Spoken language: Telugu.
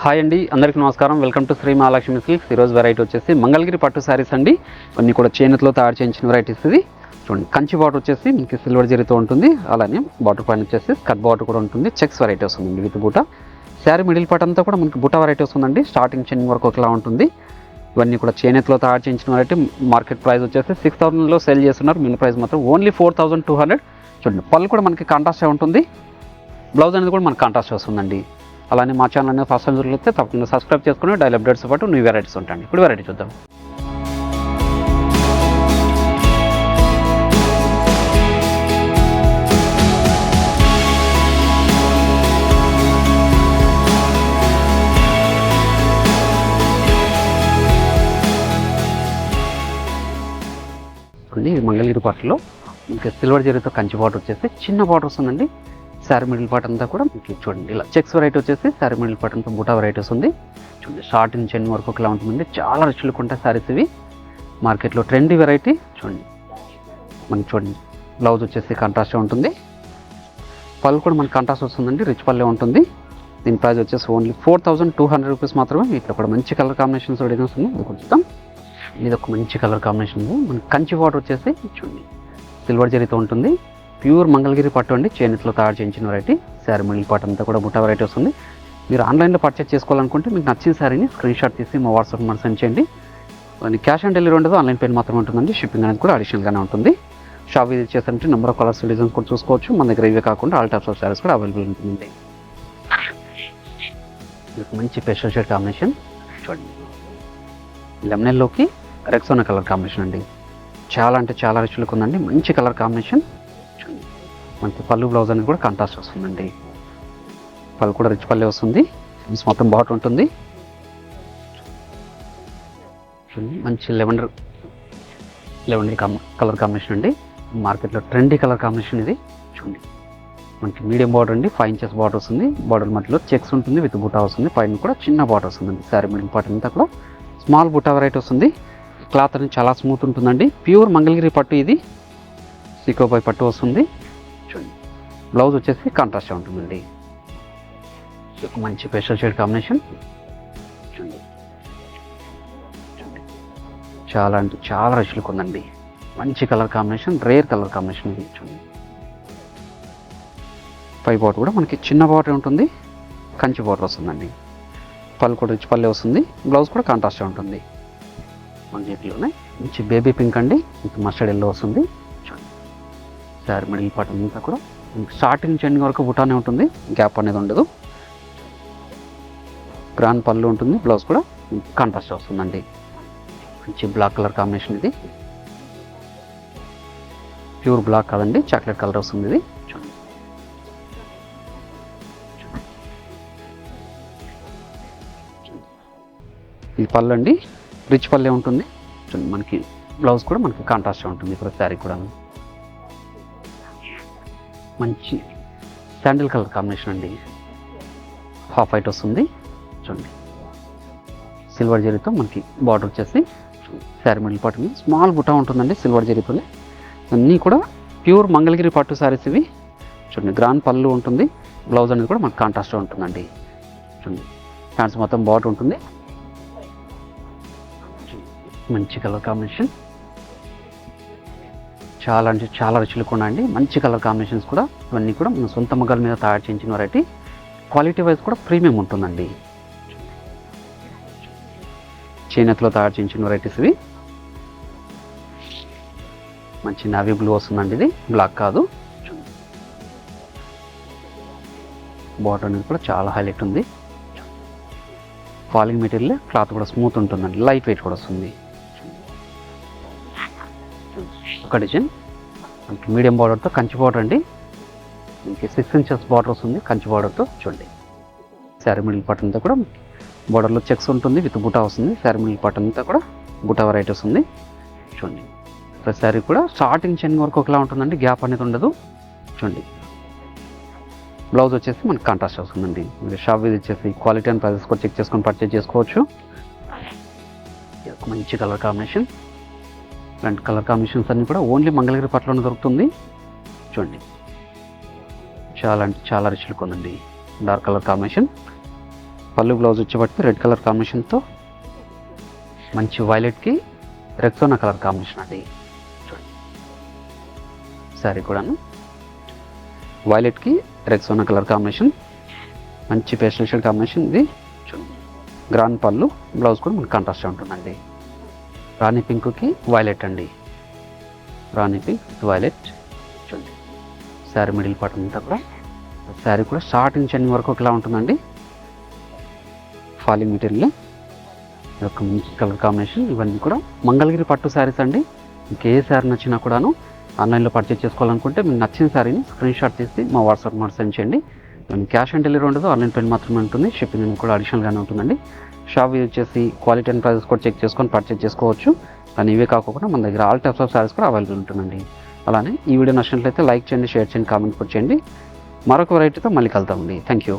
హాయ్ అండి, అందరికీ నమస్కారం. Welcome to Shri Mahalakshmi silks. ఈరోజు వెరైటీ వచ్చేసి మంగళగిరి పట్టు శారీస్ అండి. అన్నీ కూడా చేనేతలో తయారు చేయించిన వెరైటీస్. ఇది చూడండి, కంచి బార్డర్ వచ్చేసి మీకు సిల్వర్ జరీతో ఉంటుంది. అలానే బార్డర్ పైన వచ్చేసి కట్ బార్డర్ కూడా ఉంటుంది. చెక్స్ వెరైటీ వస్తుందండి విత్ బూట. శారీ మిడిల్ పార్ట్ అంతా కూడా మనకి బూట వెరైటీ వస్తుందండి. స్టార్టింగ్ చెన్ వరకు ఒకలా ఉంటుంది. ఇవన్నీ కూడా చేనేతలో తయారు చేయించిన వెరైటీ. మార్కెట్ ప్రైస్ వచ్చేసి 6,000లో సేల్ చేస్తున్నారు. మిల్ ప్రైస్ మాత్రం ఓన్లీ 4,200. చూడండి, పళ్ళు కూడా మనకి కాంట్రాస్ట్ ఉంటుంది. బ్లౌజ్ అనేది కూడా మనకి కాంట్రాస్ట్ వస్తుందండి. అలానే మా ఛానల్ అనేది ఫస్ట్ టైం చూడలేస్తే తప్పకుండా సబ్స్క్రైబ్ చేసుకుని డైలీ అప్డేట్స్ పాటు న్యూ వెరైటీస్ ఉంటాయండి. ఇప్పుడు వెరైటీ చూద్దాం. ఇది మంగళగిరి పట్టులో ఇంకా సిల్వర్ జరీతో కంచి బార్డర్ వచ్చేసి చిన్న బార్డర్ వస్తుందండి. శారీ మిడిల్ పార్ట్ అంతా కూడా మీకు చూడండి ఇలా చెక్స్ వెరైటీ వచ్చేసి శారీ మిడిల్ పార్ట్ అంతా బూటా వెరైటీస్ ఉంది. చూడండి, స్టార్టింగ్ చెన్ వరకు ఒకలా ఉంటుందండి. చాలా రుచులకు ఉంటాయి శారీస్ ఇవి. మార్కెట్లో ట్రెండీ వెరైటీ. చూడండి, మనకి చూడండి బ్లౌజ్ వచ్చేసి కాంట్రాస్ట్ ఉంటుంది. పళ్ళు కూడా మనకి కాంట్రాస్ట్ వస్తుందండి. రిచ్ పల్లె ఉంటుంది. దీని ప్రైస్ వచ్చేసి ఓన్లీ 4,200 రూపీస్ మాత్రమే. వీటిలో కూడా మంచి కలర్ కాంబినేషన్స్ డిజైన్స్ ఉంది. ఇది చూద్దాం. ఇది ఒక మంచి కలర్ కాంబినేషన్ ఉంది. మనకి కంచి బార్డర్ వచ్చేసి చూడండి సిల్వర్ జరీతో ఉంటుంది. ప్యూర్ మంగళగిరి పట్టు అండి, చేనేతలో తయారు చేయించిన వెరైటీ. శారీ మిడిల్ పార్ట్ అంతా కూడా బుట్ట వెరైటీ వస్తుంది. మీరు ఆన్లైన్లో పర్చేస్ చేసుకోవాలనుకుంటే మీకు నచ్చిన శారీని స్క్రీన్ షాట్ తీసి మా వాట్సాప్ నెంబర్ సెండ్ చేయండి. క్యాష్ ఆన్ డెలివరీ ఉండదు, ఆన్లైన్ పేమెంట్ మాత్రమే ఉంటుందండి. షిప్పింగ్ అనేది కూడా అడిషనల్గానే ఉంటుంది. షాప్ విజిట్ చేస్తారంటే నెంబర్ ఆఫ్ కలర్స్ డిజైన్స్ కూడా చూసుకోవచ్చు. మన దగ్గర ఇవే కాకుండా ఆల్ టైప్స్ ఆఫ్ శారీస్ కూడా అవైలబుల్ ఉంటుంది. మంచి పెస్టల్ షేడ్ కాంబినేషన్. చూడండి, లెమనెల్లోకి రెక్సోనా కలర్ కాంబినేషన్ అండి. చాలా అంటే చాలా రిచ్ లుక్ ఉందండి. మంచి కలర్ కాంబినేషన్. మనకి పళ్ళు బ్లౌజ్ అనేది కూడా కాంట్రాస్ట్ వస్తుందండి. పళ్ళు కూడా రిచ్ పల్లె వస్తుంది. మొత్తం బాట్ ఉంటుంది. మంచి లెవెండర్ కలర్ కాంబినేషన్ అండి. మార్కెట్లో ట్రెండీ కలర్ కాంబినేషన్ ఇది. చూడండి, మనకి మీడియం బార్డర్ అండి. 5 ఇంచెస్ బార్డర్ వస్తుంది. బార్డర్ మధ్యలో చెక్స్ ఉంటుంది విత్ బూటా వస్తుంది. పైన కూడా చిన్న బార్డర్ వస్తుందండి. శారీ మిడిల్ పార్ట్ అంతా కూడా స్మాల్ బూటా వెరైటీ వస్తుంది. క్లాత్ అనేది చాలా స్మూత్ ఉంటుందండి. ప్యూర్ మంగళగిరి పట్టు ఇది. సీకోబాయ్ పట్టు వస్తుంది. చూడండి, బ్లౌజ్ వచ్చేసి కాంట్రాస్ట్ ఉంటుందండి. మంచి పేస్టల్ షేడ్ కాంబినేషన్. చూడండి, చాలా అంటే చాలా రిచ్ లుక్ ఉందండి. మంచి colour combination, rare colour combination ఇది. చూడండి, పై బార్డర్ కూడా మనకి చిన్న బార్డర్ ఉంటుంది. కంచి బార్డర్ వస్తుందండి. పళ్ళు కూడా రిచ్ పల్లె వస్తుంది. బ్లౌజ్ కూడా కాంట్రాస్ట్ ఉంటుంది. మన చేతిలోనే మంచి బేబీ పింక్ అండి. ఇంకా మస్టర్డ్ ఎల్లో వస్తుంది. చూడండి, శారీ మిడిల్ పార్ట్ అంతా కూడా స్టార్టింగ్ చెండ్ వరకు బుటానే ఉంటుంది. గ్యాప్ అనేది ఉండదు. గ్రాండ్ పళ్ళు ఉంటుంది. బ్లౌజ్ కూడా కాంట్రాస్ట్ వస్తుందండి. మంచి బ్లాక్ కలర్ కాంబినేషన్ ఇది. ప్యూర్ బ్లాక్ కాదండి, చాక్లెట్ కలర్ వస్తుంది ఇది. చూడండి, ఇది పళ్ళు అండి. రిచ్ పల్లె ఉంటుంది. చూడండి, మనకి బ్లౌజ్ కూడా మనకి కాంట్రాస్ట్ ఉంటుంది. ఇప్పుడు శారీ కూడా మంచి శాండిల్ కలర్ కాంబినేషన్ అండి. హాఫ్ వైట్ వస్తుంది. చూడండి, సిల్వర్ జరీతో మనకి బార్డర్ వచ్చేసి శారీ మిడిల్ పార్ట్ స్మాల్ బుటా ఉంటుందండి. సిల్వర్ జరీతోనే అన్నీ కూడా ప్యూర్ మంగళగిరి పట్టు శారీస్ ఇవి. చూడండి, గ్రాండ్ పళ్ళు ఉంటుంది. బ్లౌజ్ అనేది కూడా మనకి కాంట్రాస్ట్ ఉంటుందండి. చూడండి, హ్యాండ్స్ మొత్తం బార్డర్ ఉంటుంది. మంచి కలర్ కాంబినేషన్. చాలా అంటే చాలా రుచులు కూడా అండి. మంచి కలర్ కాంబినేషన్స్ కూడా. ఇవన్నీ కూడా మన సొంత మగ్గాల మీద తయారు చేయించిన వెరైటీ. క్వాలిటీ వైజ్ కూడా ప్రీమియం ఉంటుందండి. చేనేతలో తయారు చేయించిన వెరైటీస్ ఇవి. మంచి నావీ బ్లూ వస్తుందండి. ఇది బ్లాక్ కాదు. బార్డర్ అనేది కూడా చాలా హైలైట్ ఉంది. ఫాలింగ్ మెటీరియల్, క్లాత్ కూడా స్మూత్ ఉంటుందండి. లైట్ వెయిట్ కూడా వస్తుంది. ఒక డిజైన్ మనకి మీడియం బార్డర్తో కంచి బార్డర్ అండి. మనకి 6 ఇంచెస్ బార్డర్ వస్తుంది కంచి బార్డర్తో. చూడండి, శారీ మిడిల్ పార్ట్ అంతా కూడా బార్డర్లో చెక్స్ ఉంటుంది విత్ బుటా వస్తుంది. శారీ మిడిల్ పార్ట్ అంతా కూడా బుటా వెరైటీ వస్తుంది. చూడండి, ప్రతి శారీ కూడా స్టార్టింగ్ చెన్ వరకు ఒకలా ఉంటుందండి. గ్యాప్ అనేది ఉండదు. చూడండి, బ్లౌజ్ వచ్చేసి మనకి కాంట్రాస్ట్ వస్తుందండి. మీరు షాప్ విజిట్ చేసి క్వాలిటీ అండ్ ప్రైజెస్ కూడా చెక్ చేసుకొని పర్చేజ్ చేసుకోవచ్చు. మంచి కలర్ కాంబినేషన్. ఇలాంటి కలర్ కాంబినేషన్స్ అన్నీ కూడా ఓన్లీ మంగళగిరి పట్టులోనే దొరుకుతుంది. చూడండి, చాలా అంటే చాలా రిచ్ లుక్ ఉందండి. Dark colour combination. పళ్ళు బ్లౌజ్ వచ్చేపట్టి రెడ్ కలర్ కాంబినేషన్తో మంచి వైలెట్కి రెక్సోనా కలర్ కాంబినేషన్ అండి. చూడండి శారీ కూడాను వైలెట్కి రెక్సోనా కలర్ కాంబినేషన్, మంచి పేస్టల్ షేడ్ కాంబినేషన్. ఇది చూడండి గ్రాండ్ పళ్ళు, బ్లౌజ్ కూడా మనకు కాంట్రాస్ట్ ఉంటుందండి. రాణి పింక్కి వైలెట్ అండి, రాణి పింక్ వైలెట్. చూడండి శారీ మిడిల్ పార్ట్ అంతా కూడా, శారీ కూడా స్టార్టింగ్ చెన్ని వరకు ఒకలా ఉంటుందండి. ఫాలింగ్ మెటీరియల్ యొక్క మంచి కలర్ కాంబినేషన్. ఇవన్నీ కూడా మంగళగిరి పట్టు శారీస్ అండి. ఇంకే శారీ నచ్చినా కూడాను ఆన్లైన్లో పర్చేస్ చేసుకోవాలనుకుంటే మీకు నచ్చిన శారీని స్క్రీన్ షాట్ తీసి మా వాట్సాప్ నెంబర్ సెండ్ చేయండి. క్యాష్ ఆన్ డెలివరీ ఉండదు, ఆన్లైన్ పేమెంట్ మాత్రమే ఉంటుంది. షిప్పింగ్ కూడా అడిషనల్గానే ఉంటుందండి. షాప్ విజిట్ చేసి క్వాలిటీ అండ్ ప్రైసెస్ కూడా చెక్ చేసుకొని పర్చేస్ చేసుకోవచ్చు. కానీ ఇవే కాకుండా మన దగ్గర ఆల్ టైప్స్ ఆఫ్ శారీస్ కూడా అవైలబుల్ ఉంటుందండి. అలానే ఈ వీడియో నచ్చినట్లయితే లైక్ చేయండి, షేర్ చేయండి, కామెంట్ కూడా చేయండి. మరొక వెరైటీతో మళ్ళీ కలుద్దామండి. Thank you.